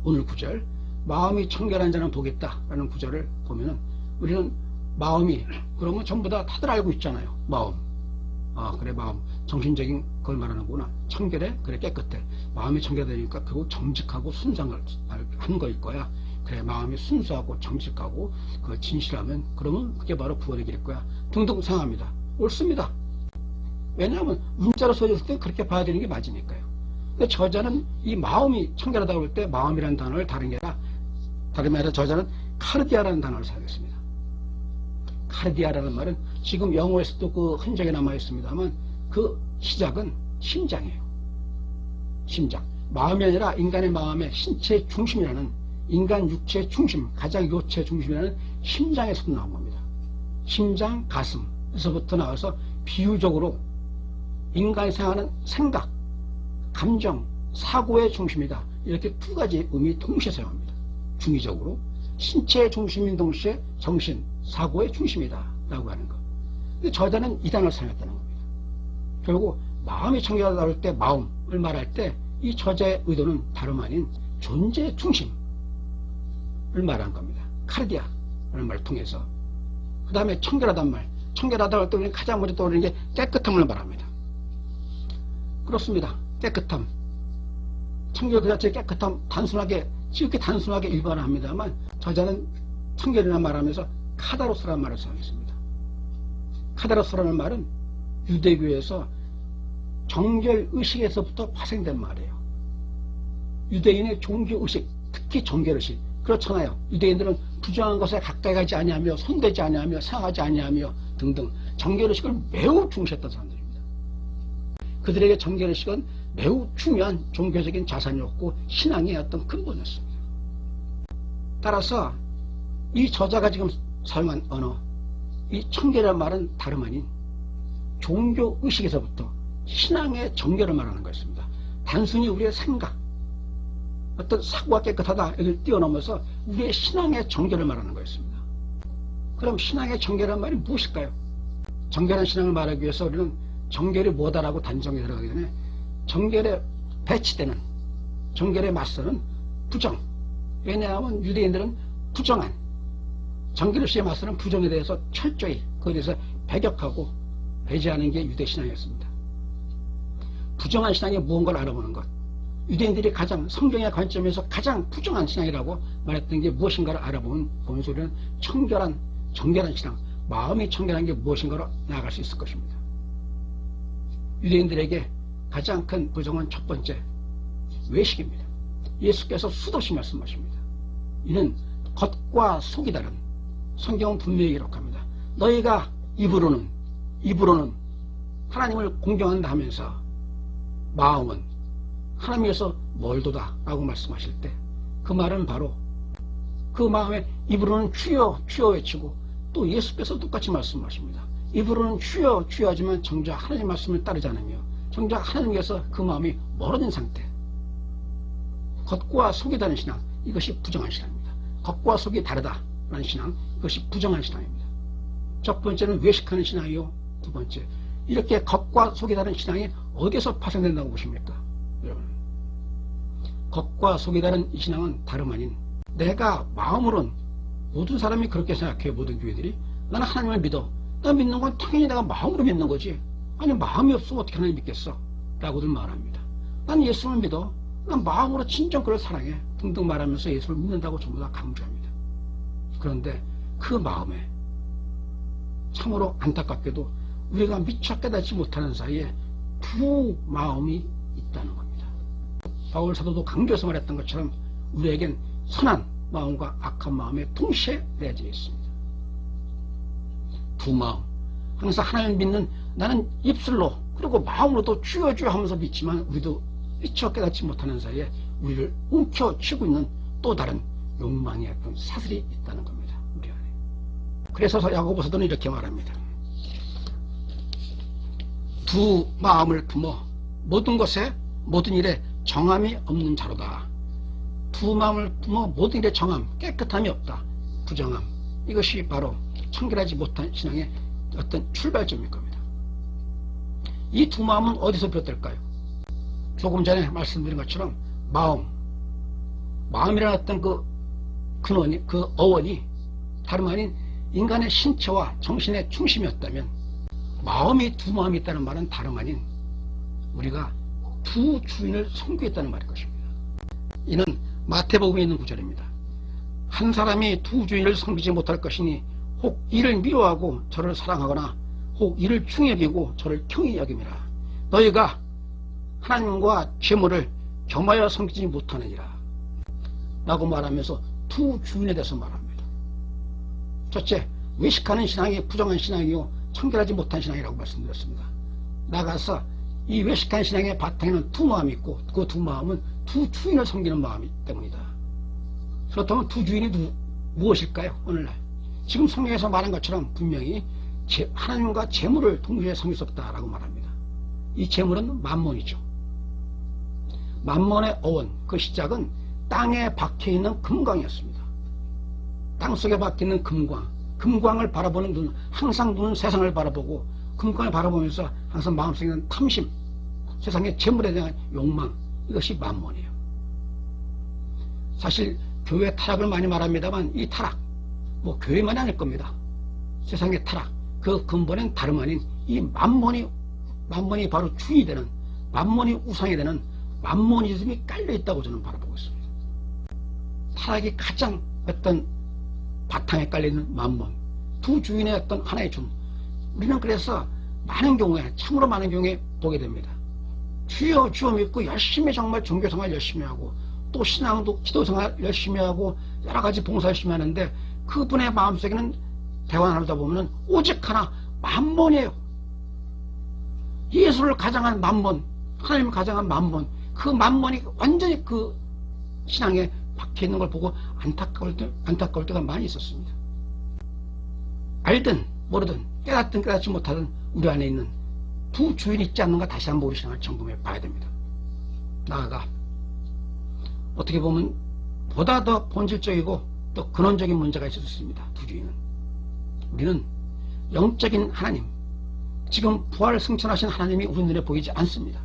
오늘 구절, 마음이 청결한 자는 복있다라는 구절을 보면은 우리는 마음이 그러면 전부 다들 알고 있잖아요. 마음. 그래, 마음. 정신적인 걸 말하는구나. 청결해? 그래, 깨끗해. 마음이 청결되니까 그거 정직하고 순수한 거일 거야. 그래, 마음이 순수하고 정직하고 그 진실하면 그러면 그게 바로 구원의 길일 거야. 등등 생각합니다. 옳습니다. 왜냐하면 문자로 써졌을 때 그렇게 봐야 되는 게 맞으니까요. 근데 저자는 이 마음이 청결하다고 할 때 마음이라는 단어를 다른 게 아니라 저자는 카르디아라는 단어를 사용했습니다. 카르디아라는 말은 지금 영어에서도 그 흔적이 남아 있습니다만 그 시작은 심장이에요. 심장. 마음이 아니라 인간의 마음의 신체 중심이라는 인간 육체의 중심, 가장 요체 중심이라는 심장에서 나온 겁니다. 심장, 가슴에서부터 나와서 비유적으로 인간이 생각하는 생각, 감정, 사고의 중심이다. 이렇게 두 가지 의미 동시에 사용합니다. 중의적으로 신체의 중심인 동시에 정신, 사고의 중심이다 라고 하는 것. 근데 저자는 이 단어를 사용했다는 겁니다. 결국 마음이 청결하다고 할 때 마음을 말할 때 이 저자의 의도는 다름 아닌 존재의 중심을 말한 겁니다. 카르디아라는 말을 통해서. 그 다음에 청결하다는 말. 청결하다고 할 때 우리는 가장 먼저 떠오르는 게 깨끗함을 말합니다. 그렇습니다. 깨끗함. 청결 그 자체의 깨끗함, 지극히 단순하게 일반화 합니다만 저자는 청결이라는 말하면서 카다로스라는 말을 사용했습니다. 카다로스라는 말은 유대교에서 정결의식에서부터 파생된 말이에요. 유대인의 종교의식, 특히 정결의식. 그렇잖아요. 유대인들은 부정한 것에 가까이 가지 아니하며 손대지 아니하며 생각하지 아니하며 등등 정결의식을 매우 중시했던 사람들입니다. 그들에게 정결의식은 매우 중요한 종교적인 자산이었고 신앙의 어떤 근본이었습니다. 따라서 이 저자가 지금 사용한 언어, 이 청결이라는 말은 다름 아닌 종교의식에서부터 신앙의 정결을 말하는 것입니다. 단순히 우리의 생각, 어떤 사고가 깨끗하다 이걸 뛰어넘어서 우리의 신앙의 정결을 말하는 거였습니다. 그럼 신앙의 정결이라는 말이 무엇일까요? 정결한 신앙을 말하기 위해서 우리는 정결이 뭐다라고 단정에 들어가기 전에 정결에 배치되는, 정결에 맞서는 부정. 왜냐하면 유대인들은 부정한, 정결의식에 맞서는 부정에 대해서 철저히 그에 대해서 배격하고 배제하는 게 유대 신앙이었습니다. 부정한 신앙이 무언가를 알아보는 것. 유대인들이 가장 성경의 관점에서 가장 부정한 신앙이라고 말했던 게 무엇인가를 알아보는 보면서 우리는 정결한 신앙, 마음이 청결한 게 무엇인가로 나아갈 수 있을 것입니다. 유대인들에게 가장 큰 부정은 첫 번째, 외식입니다. 예수께서 수없이 말씀하십니다. 이는 겉과 속이 다른, 성경은 분명히 기록합니다. 너희가 입으로는 하나님을 공경한다 하면서 마음은 하나님께서 멀도다 라고 말씀하실 때 그 말은 바로 그 마음에 입으로는 주여 주여 외치고 또 예수께서 똑같이 말씀하십니다. 입으로는 주여 주여 하지만 정작 하나님 말씀을 따르지 않으며 정작 하나님께서 그 마음이 멀어진 상태, 겉과 속이 다른 신앙, 이것이 부정한 신앙입니다. 겉과 속이 다르다라는 신앙, 이것이 부정한 신앙입니다. 첫 번째는 외식하는 신앙이요, 두 번째 이렇게 겉과 속이 다른 신앙이 어디서 파생된다고 보십니까? 여러분, 겉과 속이 다른 이 신앙은 다름 아닌 내가 마음으론, 모든 사람이 그렇게 생각해요. 모든 교회들이 나는 하나님을 믿어. 나 믿는 건 당연히 내가 마음으로 믿는 거지. 아니 마음이 없으면 어떻게 하나님 믿겠어? 라고들 말합니다. 난 예수를 믿어. 난 마음으로 진정 그를 사랑해. 등등 말하면서 예수를 믿는다고 전부 다 강조합니다. 그런데 그 마음에 참으로 안타깝게도 우리가 미처 깨닫지 못하는 사이에 두 마음이 있다는 겁니다. 바울 사도도 강조해서 말했던 것처럼 우리에겐 선한 마음과 악한 마음에 동시에 내재해 있습니다. 두 마음. 항상 하나님을 믿는 나는 입술로 그리고 마음으로도 주여 주여 하면서 믿지만 우리도 미처 깨닫지 못하는 사이에 우리를 움켜쥐고 있는 또 다른 욕망의 어떤 사슬이 있다는 겁니다. 우리 안에. 그래서 야고보 사도는 이렇게 말합니다. 두 마음을 품어 모든 것에 모든 일에 정함이 없는 자로다. 두 마음을 품어 모든 일에 정함, 깨끗함이 없다. 부정함. 이것이 바로 청결하지 못한 신앙의 어떤 출발점일 겁니다. 이 두 마음은 어디서 비롯될까요? 조금 전에 말씀드린 것처럼 마음, 마음이라는 어떤 그 근원이, 그 어원이 다름 아닌 인간의 신체와 정신의 중심이었다면, 마음이 두 마음이 있다는 말은 다름 아닌 우리가 두 주인을 섬기겠다는 말일 것입니다. 이는 마태복음에 있는 구절입니다. 한 사람이 두 주인을 섬기지 못할 것이니 혹 이를 미워하고 저를 사랑하거나 혹 이를 중히 여기고 저를 경히 여김이라. 너희가 하나님과 재물을 겸하여 섬기지 못하느니라 라고 말하면서 두 주인에 대해서 말합니다. 첫째, 외식하는 신앙이 부정한 신앙이요 청결하지 못한 신앙이라고 말씀드렸습니다. 나가서 이 외식한 신앙의 바탕에는 두 마음이 있고, 그 두 마음은 두 주인을 섬기는 마음이기 때문이다. 그렇다면 두 주인이 무엇일까요? 오늘날 지금 성경에서 말한 것처럼 분명히 하나님과 재물을 동시에 섬길 수 없다라고 말합니다. 이 재물은 만몬이죠. 만몬의 어원, 그 시작은 땅에 박혀있는 금광이었습니다. 땅속에 박혀있는 금광을 바라보는 눈, 항상 눈은 세상을 바라보고 금광을 바라보면서 항상 마음속에 있는 탐심, 세상의 재물에 대한 욕망, 이것이 만몬이에요. 사실 교회 타락을 많이 말합니다만 이 타락, 교회만이 아닐 겁니다. 세상의 타락, 그 근본은 다름 아닌 이 만몬이 바로 주인이 되는, 만몬이 우상이 되는 만모니즘이 깔려있다고 저는 바라보고 있습니다. 타락이 가장 어떤 바탕에 깔려있는 만몬, 두 주인의 어떤 하나의 준. 우리는 그래서 많은 경우에, 참으로 많은 경우에 보게 됩니다. 주여 주여 믿고 열심히 정말 종교생활 열심히 하고 또 신앙도 기도생활 열심히 하고 여러 가지 봉사 열심히 하는데 그분의 마음속에는 대화 나누다 보면 오직 하나 만몬이에요. 예수를 가장한 만몬, 하나님을 가장한 만몬, 그 만몬이 완전히 그 신앙에 박혀있는 걸 보고 안타까울 때가 많이 있었습니다. 알든 모르든 깨닫든 깨닫지 못하든 우리 안에 있는 두 주인이 있지 않는가 다시 한번 우리 신앙을 점검해 봐야 됩니다. 나아가 어떻게 보면 보다 더 본질적이고 또 근원적인 문제가 있을 수 있습니다. 두 주인은. 우리는 영적인 하나님, 지금 부활 승천하신 하나님이 우리 눈에 보이지 않습니다.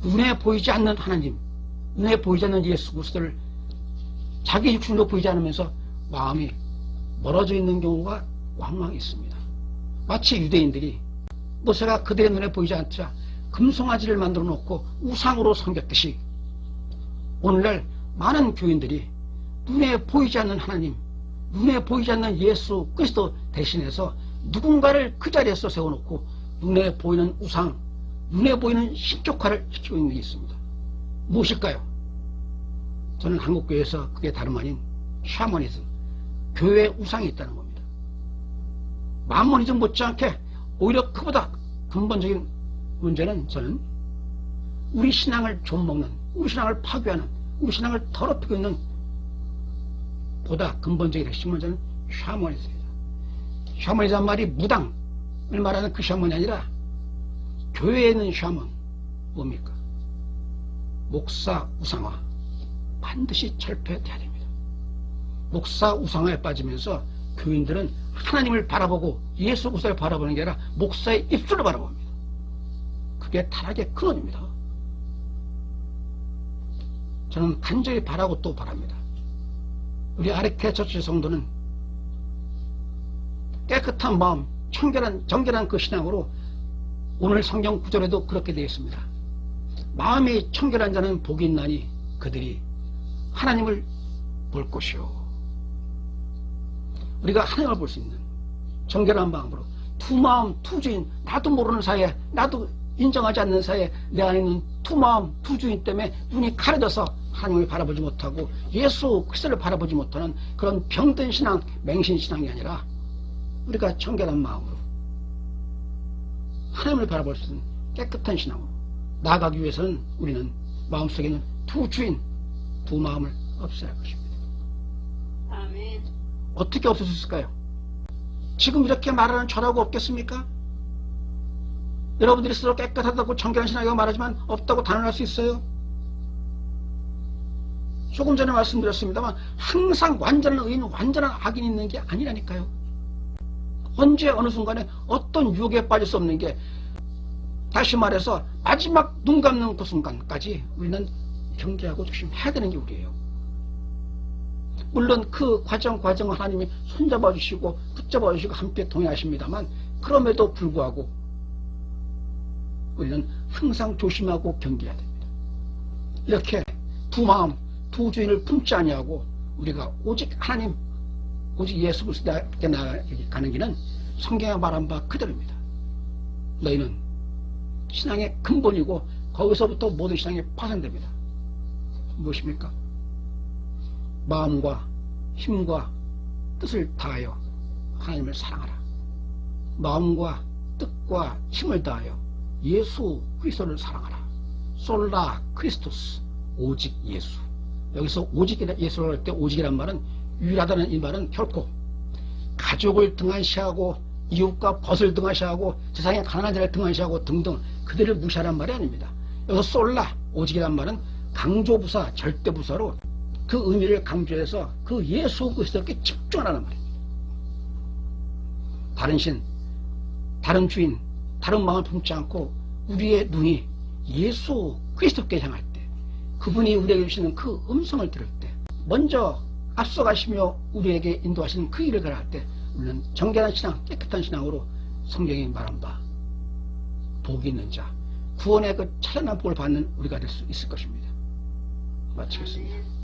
눈에 보이지 않는 하나님, 눈에 보이지 않는 예수 그리스도를 자기 육신으로 보이지 않으면서 마음이 멀어져 있는 경우가 왕왕 있습니다. 마치 유대인들이 모세가 그들의 눈에 보이지 않자 금송아지를 만들어 놓고 우상으로 섬겼듯이 오늘날 많은 교인들이 눈에 보이지 않는 하나님, 눈에 보이지 않는 예수 그리스도 대신해서 누군가를 그 자리에서 세워놓고 눈에 보이는 우상, 눈에 보이는 신격화를 시키고 있는 게 있습니다. 무엇일까요? 저는 한국교회에서 그게 다름 아닌 샤머니즘, 교회에 우상이 있다는 겁니다. 만모니즘 못지않게 오히려 그보다 근본적인 문제는 저는 우리 신앙을 좀먹는, 우리 신앙을 파괴하는, 우리 신앙을 더럽히고 있는 보다 근본적인 핵심은 저는 샤머니즘입니다. 샤머니즘 말이 무당을 말하는 그 샤머니 아니라 교회에 있는 샤먼, 뭡니까? 목사 우상화 반드시 철폐돼야 됩니다. 목사 우상화에 빠지면서 교인들은 하나님을 바라보고 예수 그리스도를 바라보는 게 아니라 목사의 입술을 바라봅니다. 그게 타락의 근원입니다. 저는 간절히 바라고 또 바랍니다. 우리 아르케 처치 성도는 깨끗한 마음, 정결한 그 신앙으로 오늘 성경 구절에도 그렇게 되어 있습니다. 마음이 청결한 자는 복이 있나니 그들이 하나님을 볼 것이요. 우리가 하나님을 볼 수 있는 정결한 마음으로 두 마음, 두 주인, 나도 모르는 사이에, 나도 인정하지 않는 사이에 내 안에 있는 두 마음, 두 주인 때문에 눈이 가려져서 하나님을 바라보지 못하고 예수 그리스도를 바라보지 못하는 그런 병든 신앙, 맹신 신앙이 아니라 우리가 청결한 마음으로 하나님을 바라볼 수 있는 깨끗한 신앙으로 나아가기 위해서는 우리는 마음속에 있는 두 주인, 두 마음을 없애야 할 것입니다. 아멘. 어떻게 없앨 수 있을까요? 지금 이렇게 말하는 저라고 없겠습니까? 여러분들이 스스로 깨끗하다고 청결한 신앙이라고 말하지만 없다고 단언할 수 있어요? 조금 전에 말씀드렸습니다만 항상 완전한 의인, 완전한 악인이 있는 게 아니라니까요. 언제 어느 순간에 어떤 유혹에 빠질 수 없는 게, 다시 말해서 마지막 눈 감는 그 순간까지 우리는 경계하고 조심해야 되는 게 우리예요. 물론 그 과정을 하나님이 손잡아 주시고 붙잡아 주시고 함께 동행하십니다만, 그럼에도 불구하고 우리는 항상 조심하고 경계해야 됩니다. 이렇게 두 마음, 두 주인을 품지 아니하고 우리가 오직 하나님, 오직 예수 그리스도께 나아가는 길은 성경에 말한 바 그대로입니다. 너희는 신앙의 근본이고 거기서부터 모든 신앙이 파생됩니다. 무엇입니까? 마음과 힘과 뜻을 다하여 하나님을 사랑하라. 마음과 뜻과 힘을 다하여 예수 그리스도를 사랑하라. 솔라 크리스토스, 오직 예수. 여기서 오직 예수를 할 때 오직이란 말은, 유일하다는 이 말은 결코 가족을 등한시하고 이웃과 벗을 등한시하고 세상의 가난한 자를 등한시하고 등등 그들을 무시하란 말이 아닙니다. 여기서 솔라, 오직이란 말은 강조부사, 절대부사로 그 의미를 강조해서 그 예수 그리스도께 집중하라는 말입니다. 다른 신, 다른 주인, 다른 마음을 품지 않고 우리의 눈이 예수 그리스도께 향할 때, 그분이 우리에게 주시는 그 음성을 들을 때, 먼저 앞서가시며 우리에게 인도하시는 그 일을 가할 때, 우리는 정결한 신앙, 깨끗한 신앙으로 성경이 말한 바 복이 있는 자, 구원의 그 찬란한 복을 받는 우리가 될 수 있을 것입니다. 마치겠습니다.